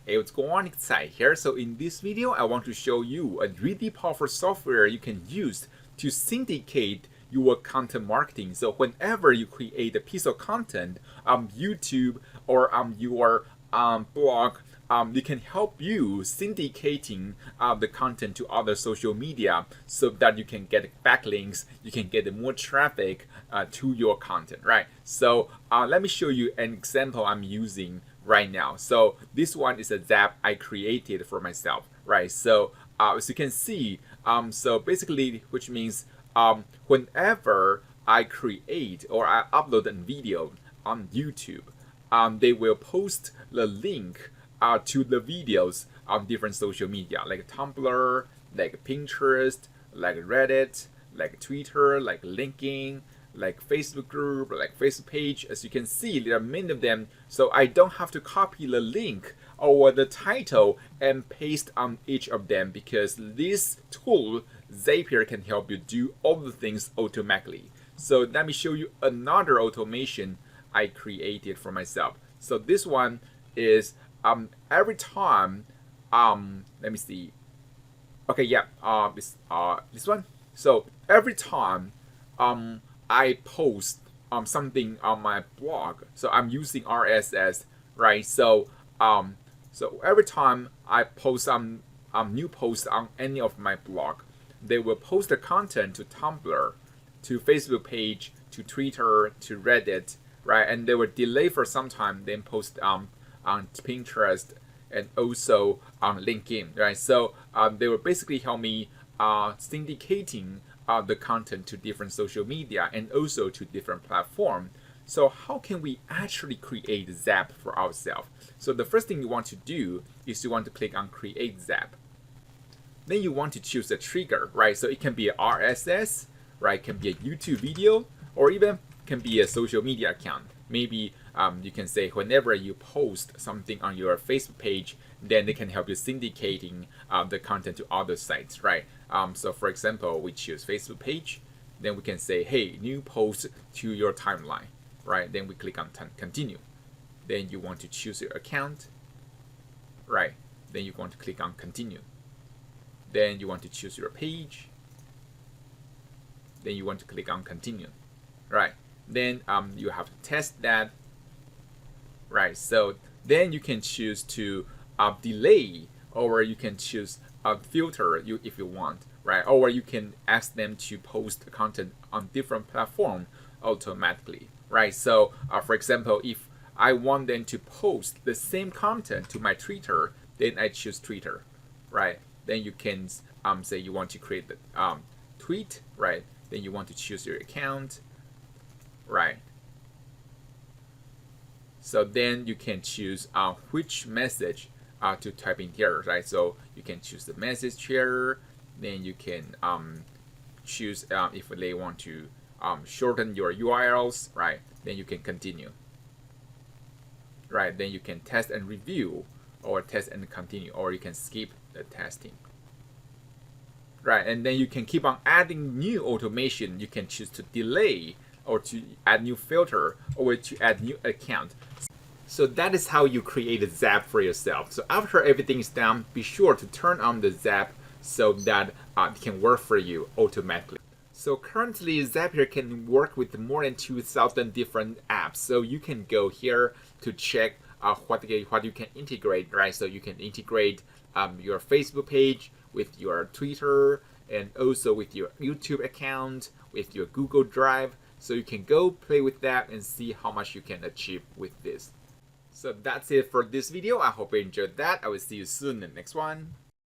Hey, what's going on? It's Sai here. So in this video, I want to show you a really powerful software you can use to syndicate your content marketing. So whenever you create a piece of content on YouTube or on your blog, it can help you syndicating the content to other social media so that you can get backlinks, you can get more traffic to your content, right? So let me show you an example I'm using right now. So this one is a Zap I created for myself, right? So as you can see, so basically, which means whenever I create or I upload a video on YouTube, they will post the link to the videos on different social media like Tumblr, like Pinterest, like Reddit, like Twitter, like LinkedIn, like Facebook group, like Facebook page. As you can see, there are many of them, so I don't have to copy the link or the title and paste on each of them because this tool, Zapier, can help you do all the things automatically. So let me show you another automation I created for myself. So this one is every time let me see. Okay, yeah, this one. So every time I post something on my blog, so I'm using RSS, right? So so every time I post some new post on any of my blog, they will post the content to Tumblr, to Facebook page, to Twitter, to Reddit, right? And they will delay for some time, then post on Pinterest and also on LinkedIn, right? So they will basically help me syndicating the content to different social media and also to different platforms. So how can we actually create Zap for ourselves? So the first thing you want to do is you want to click on Create Zap. Then you want to choose a trigger, right? So it can be a RSS, right? It can be a YouTube video, or even can be a social media account. Maybe you can say whenever you post something on your Facebook page, then they can help you syndicating the content to other sites, right? So for example, we choose Facebook page, then we can say, hey, new post to your timeline, right? Then we click on continue. Then you want to choose your account, right? Then you want to click on continue. Then you want to choose your page. Then you want to click on continue, right? Then you have to test that, right? So then you can choose to delay, or you can choose a filter if you want, right? Or you can ask them to post content on different platforms automatically, right? So for example, if I want them to post the same content to my Twitter, then I choose Twitter, right? Then you can say you want to create the tweet, right? Then you want to choose your account, right? So then you can choose which message to type in here, right? So you can choose the message here. Then you can choose if they want to shorten your URLs, right? Then you can continue, right? Then you can test and review, or test and continue, or you can skip the testing, right? And then you can keep on adding new automation. You can choose to delay, or to add new filter, or to add new account. So that is how you create a Zap for yourself. So after everything is done, be sure to turn on the Zap so that it can work for you automatically. So currently Zapier can work with more than 2,000 different apps. So you can go here to check what you can integrate, right? So you can integrate your Facebook page with your Twitter, and also with your YouTube account, with your Google Drive. So you can go play with that and see how much you can achieve with this. So that's it for this video. I hope you enjoyed that. I will see you soon in the next one.